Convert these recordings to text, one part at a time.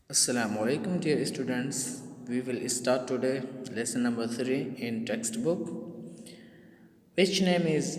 Assalamu alaikum, dear students. We will start today lesson number 3 in textbook, which name is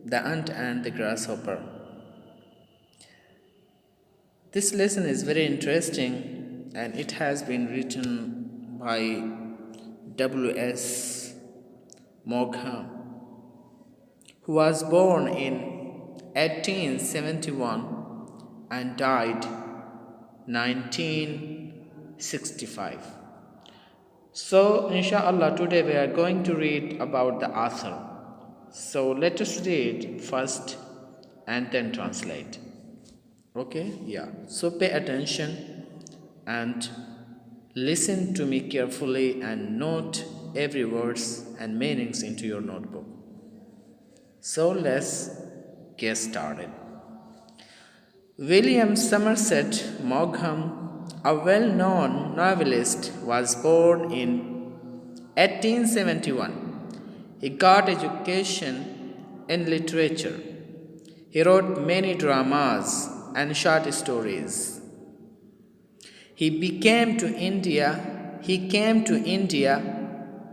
The Ant and the Grasshopper. This lesson is very interesting and it has been written by W.S. Mogham, who was born in 1871 and died 1965. So, inshallah, today we are going to read about the author. So, let us read first and then translate. Okay? Yeah. So, pay attention and listen to me carefully and note every words and meanings into your notebook. So, let's get started. William Somerset Maugham, a well-known novelist, was born in 1871. He got education in literature. He wrote many dramas and short stories. He came to India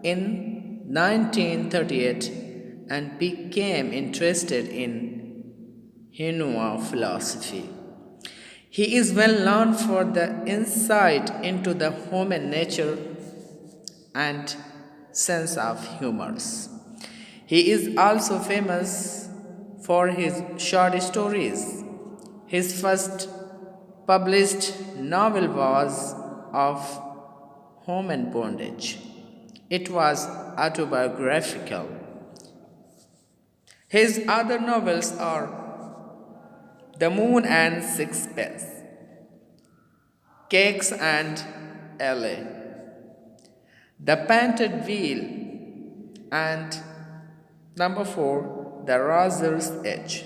in 1938 and became interested in Hindu philosophy. He is well known for the insight into the human nature and sense of humor. He is also famous for his short stories. His first published novel was Of Human Bondage. It was autobiographical. His other novels are The Moon and Sixpence, Cakes and LA, The Painted Wheel, and number 4, The Razor's Edge.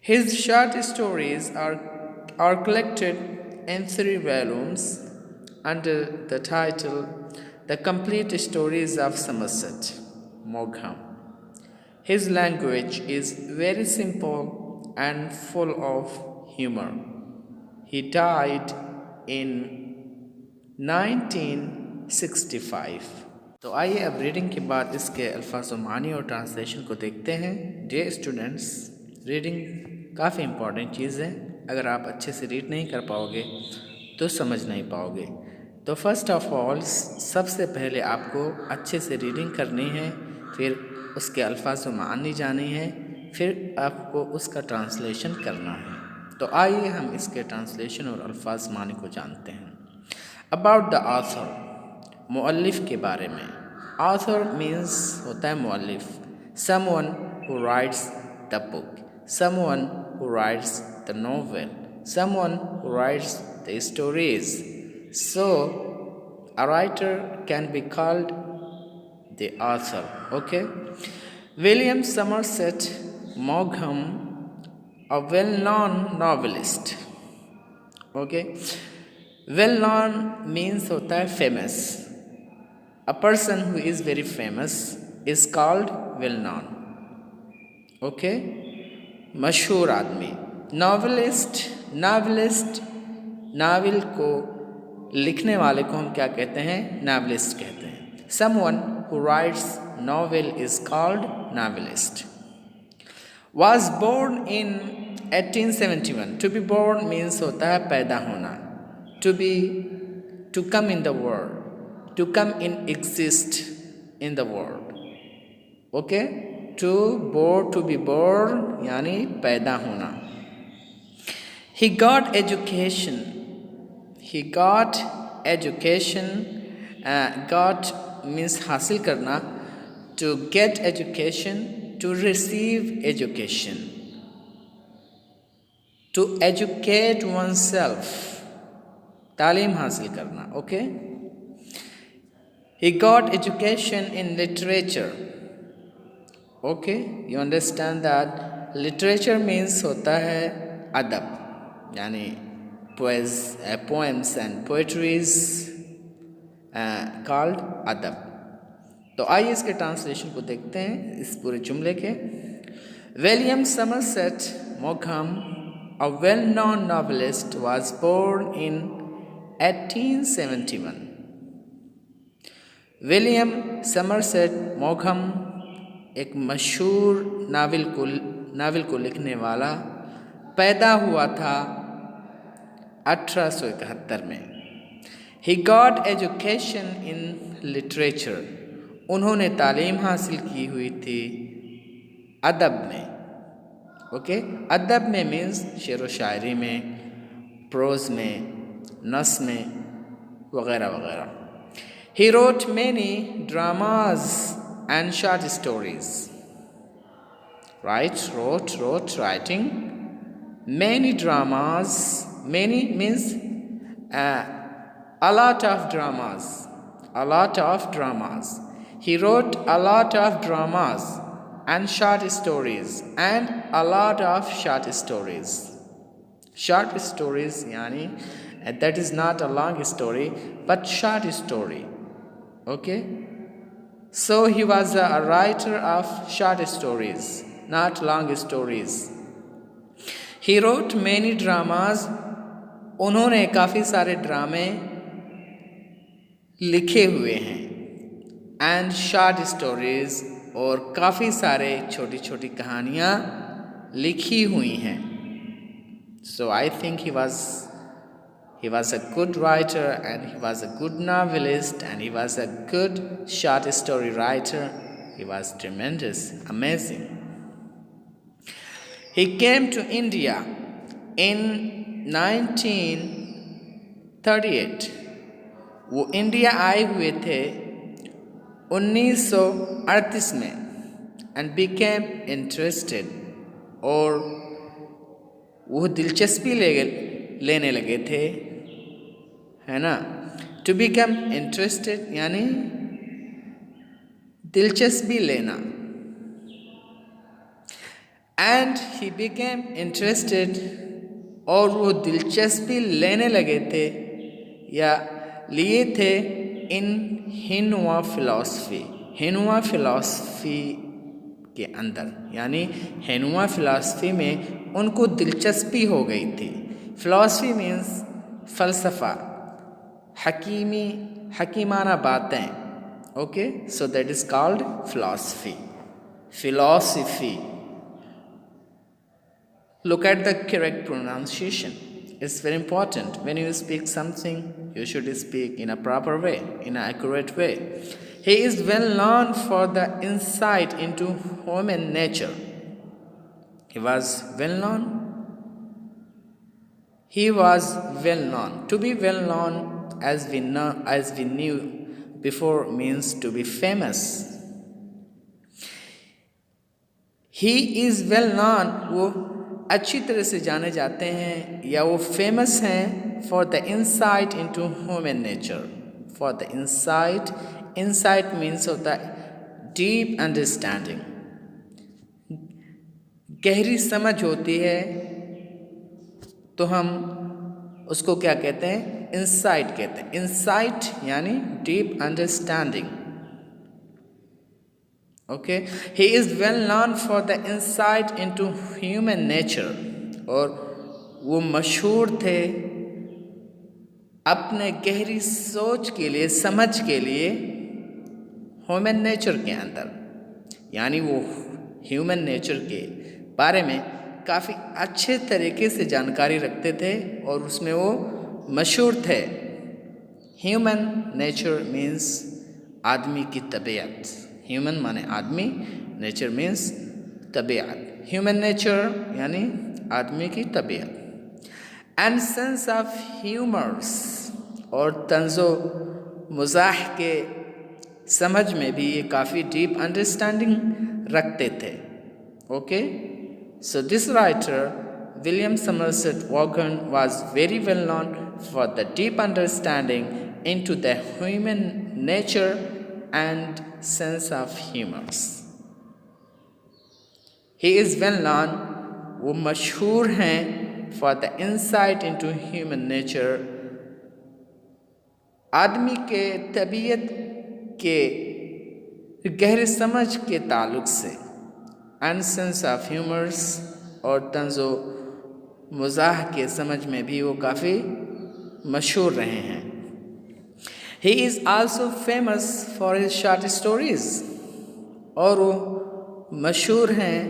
His short stories are collected in 3 volumes under the title The Complete Stories of Somerset Maugham. His language is very simple and full of humor. He died in 1965. तो आइए अब reading के बाद इसके अल्फाज व मानी और ट्रांसलेशन को देखते हैं। डियर स्टूडेंट्स, रीडिंग काफ़ी इम्पॉर्टेंट चीज़ है। अगर आप अच्छे से रीड नहीं कर पाओगे तो समझ नहीं पाओगे। तो फर्स्ट ऑफ ऑल सबसे पहले आपको अच्छे से रीडिंग करनी है, फिर उसके अल्फाज व मानी जानी है, फिर आपको उसका ट्रांसलेशन करना है। तो आइए हम इसके ट्रांसलेशन और अल्फाज मानी को जानते हैं। अबाउट द ऑथर, मुअल्लिफ के बारे में। ऑथर मीन्स होता है मुअल्लिफ, someone who writes the book, someone who writes the novel, someone who writes the stories. So a writer can be called the author. Okay. William Somerset Maugham, a well-known novelist. Okay. Well-known means होता है famous. A person who is very famous is called well-known. Okay. मशहूर आदमी. Novelist novel को लिखने वाले को हम क्या कहते हैं? नावलिस्ट कहते हैं. Someone who writes novel is called novelist. Was born in 1871. To be born means होता है पैदा होना. To come in the world. To come in exist in the world. Okay? To be born यानी पैदा होना. He got education. Got means हासिल करना. To get education, to receive education, to educate oneself, तालीम हासिल करना. Okay. He got education in literature. Okay. You understand that literature means होता है अदब, यानी poems and poetries called अदब. तो आइए इसके ट्रांसलेशन को देखते हैं इस पूरे जुमले के. William Somerset Maugham, a well-known novelist, was born in 1871। William Somerset मॉघम एक मशहूर नावल को लिखने वाला पैदा हुआ था 1871 में। He got education in literature, उन्होंने तालीम हासिल की हुई थी अदब में। ओके, अदब में मीन्स शेर व शायरी में, प्रोज में, नस में वगैरह वगैरह। He wrote many dramas and short stories. wrote writing many dramas. Many means a lot of dramas. He wrote a lot of dramas and short stories and a lot of short stories. Short stories yani that is not a long story but short story. Okay, so he was a writer of short stories, not long stories. He wrote many dramas, उन्होंने काफ़ी सारे ड्रामे लिखे हुए हैं, and short stories, और काफ़ी सारे छोटी छोटी कहानियाँ लिखी हुई हैं। So I think he was a good writer and he was a good novelist and he was a good short story writer. He was tremendous, amazing. He came to India in 1938. वो India आए हुए थे 1938 में, and became interested, और वो दिलचस्पी लेने लगे थे, है ना। To become interested यानी दिलचस्पी लेना, and he became interested, और वो दिलचस्पी लेने लगे थे या लिए थे इन हिनुआ फिलॉसफी के अंदर, यानी हिनुआ फिलॉसफी में उनको दिलचस्पी हो गई थी। फिलॉसफी मीन्स फ़लसफ़ा, हकीमाना बातें। Okay, so that is called philosophy. Look at the correct pronunciation. It's very important. When you speak something, you should speak in a proper way, in an accurate way. He is well known for the insight into human nature. He was well known. To be well known, as we knew before, means to be famous. He is well known, वो अच्छी तरह से जाने जाते हैं या वो famous हैं for the insight into human nature. For the insight means होता है डीप अंडरस्टैंडिंग, गहरी समझ होती है, तो हम उसको क्या कहते हैं? इंसाइट कहते हैं। इंसाइट यानी deep understanding. Okay, he is well known for the insight into human nature, और वो मशहूर थे अपने गहरी सोच के लिए, समझ के लिए ह्यूमन नेचर के अंदर, यानी वो ह्यूमन नेचर के बारे में काफ़ी अच्छे तरीके से जानकारी रखते थे और उसमें वो मशहूर थे। ह्यूमन नेचर मीन्स आदमी की तबीयत। ह्यूमन माने आदमी, नेचर मीन्स तबीयत। ह्यूमन नेचर यानी आदमी की तबीयत। एंड सेंस ऑफ ह्यूमर्स, और तंज़ो मज़ाह के समझ में भी ये काफ़ी डीप अंडरस्टैंडिंग रखते थे। Okay, so this writer William Somerset मॉघम was very well known for the deep understanding into the human nature and sense of humors. He is well known, वो मशहूर हैं for the insight into human nature, आदमी के तबीयत के गहरे समझ के ताल्लुक़ से, and sense of humors, और तंज़ो मज़ाह के समझ में भी वो काफ़ी मशहूर रहे हैं। He is also famous for his short stories, और वो मशहूर हैं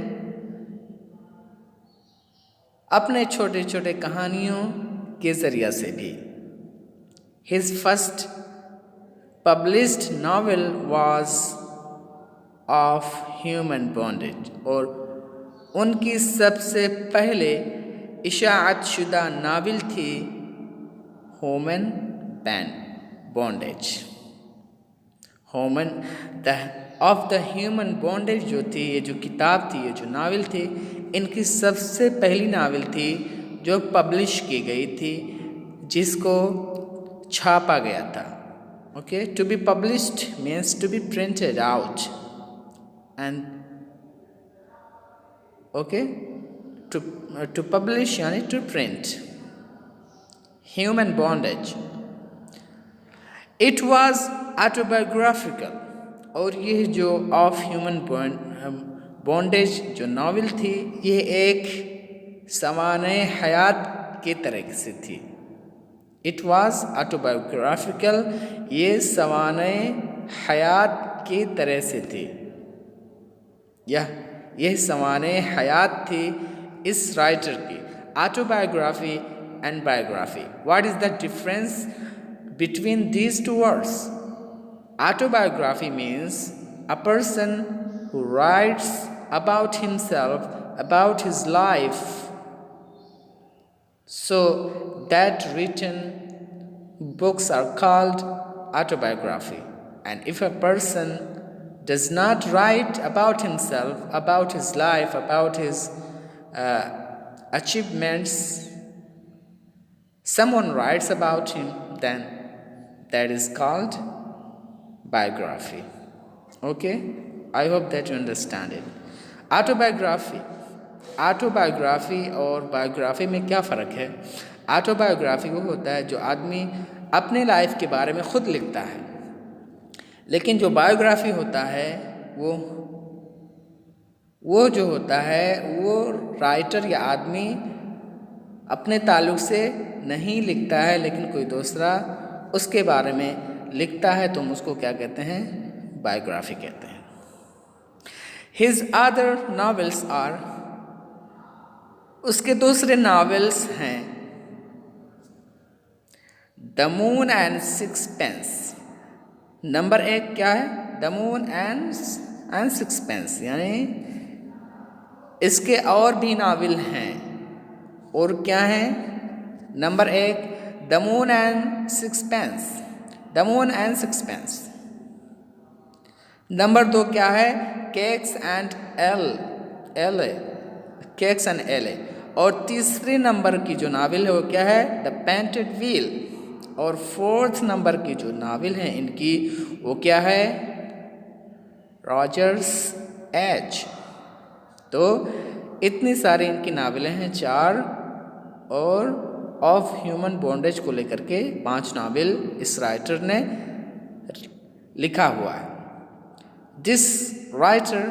अपने छोटे छोटे कहानियों के ज़रिए से भी। His first published novel was of human bondage, और उनकी सबसे पहले इशाअत शुदा नावल थी human bondage. Human of the human bondage जो थी, ये जो किताब थी, ये जो नावल थी, इनकी सबसे पहली नावल थी जो पब्लिश की गई थी, जिसको छापा गया था। Okay, to be published means to be printed out, and okay, to publish यानी to print. Human bondage, it was autobiographical, और ये जो ऑफ ह्यूमन बॉन्डेज जो नावल थी, ये एक सवाने हयात के तरह से थी। इट वाज ऑटोबायोग्राफिकल, ये सवाने हयात की तरह से थी, यह सवाने हयात थी इस राइटर की। Autobiography and biography, what is the difference between these two words? Autobiography means a person who writes about himself, about his life, so that written books are called autobiography. And if a person does not write about himself, about his life, about his achievements, someone writes about him, then that is called biography. Okay, I hope that you understand it. Autobiography और biography में क्या फ़र्क है? Autobiography वो होता है जो आदमी अपने लाइफ के बारे में ख़ुद लिखता है, लेकिन जो बायोग्राफी होता है वो जो होता है वो राइटर या आदमी अपने ताल्लुक़ से नहीं लिखता है, लेकिन कोई दूसरा उसके बारे में लिखता है, तो हम उसको क्या कहते हैं? बायोग्राफी कहते हैं। हिज अदर नॉवेल्स आर, उसके दूसरे नॉवेल्स हैं the moon and sixpence. Number 1 क्या है? द मून एंड सिक्सपेंस, यानी इसके और भी नावल हैं, और क्या है? Number 1 the moon and sixpence, the moon and sixpence. Number 2 क्या है? Cakes and ale, cakes and ale. और तीसरे नंबर की जो नावल है वो क्या है? The painted wheel. और 4th नंबर की जो नावल है इनकी वो क्या है? Rogers age. तो इतनी सारी इनकी नावलें हैं 4, और ऑफ ह्यूमन बॉन्डेज को लेकर के 5 नावल इस राइटर ने लिखा हुआ है। This writer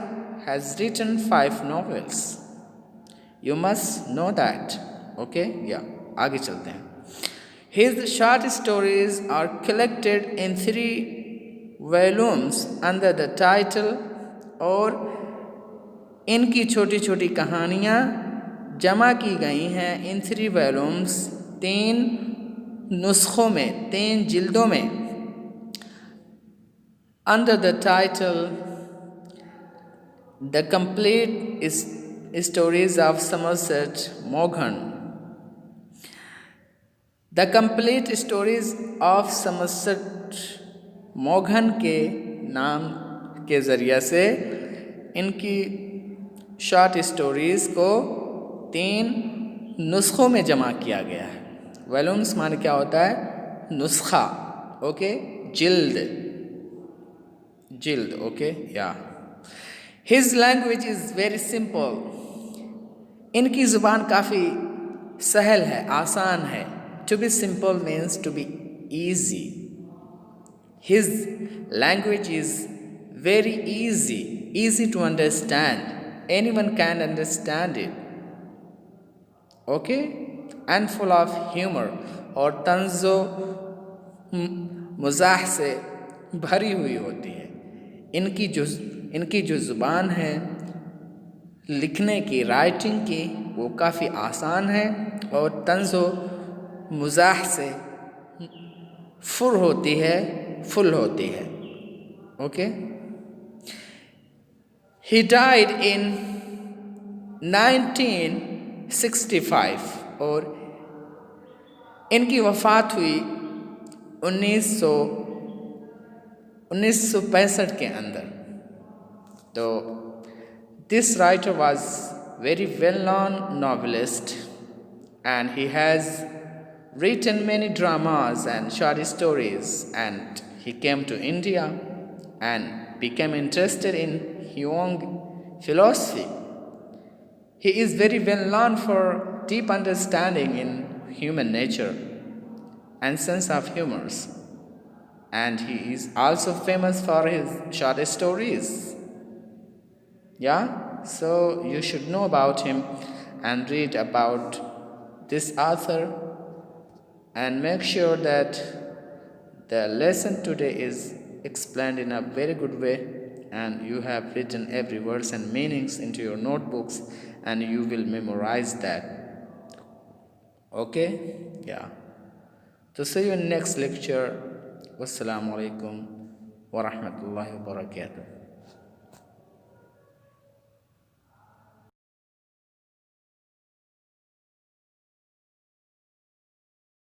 has written 5 novels. You must know that. Okay? Yeah. आगे चलते हैं। His short stories are collected in 3 volumes under the title, और इनकी छोटी छोटी कहानियाँ जमा की गई हैं इन 3 वॉल्यूम्स, 3 नुस्खों में, 3 जिल्दों में, under the title the complete stories of Somerset मॉघम। The complete stories of Somerset मॉघम के नाम के ज़रिए से इनकी शॉर्ट स्टोरीज़ को 3 नुस्खों में जमा किया गया है। वॉल्यूम्स माने क्या होता है? नुस्खा। ओके, जिल्द। Okay, yeah. His language is very simple, इनकी ज़ुबान काफ़ी सहल है, आसान है। To be simple means to be easy. His language is very easy to understand. Anyone can understand it. Okay? And full of humor, और तंज़ो मज़ाह से भरी हुई होती है। इनकी जो ज़ुबान है लिखने की, राइटिंग की, वो काफ़ी आसान है और तंज़ो मज़ाह से फुल होती है। ओके। He died in 1965 और इनकी वफ़ात हुई 1965 के अंदर। तो this writer was very well-known novelist and he has written many dramas and short stories, and he came to India and became interested in Huang philosophy. He is very well known for deep understanding in human nature and sense of humor, and he is also famous for his short stories. Yeah, so you should know about him and read about this author, and make sure that the lesson today is explained in a very good way, and you have written every words and meanings into your notebooks, and you will memorize that. Okay? Yeah. So see you in next lecture. Wassalamu alaikum wa rahmatullahi wa barakatuh.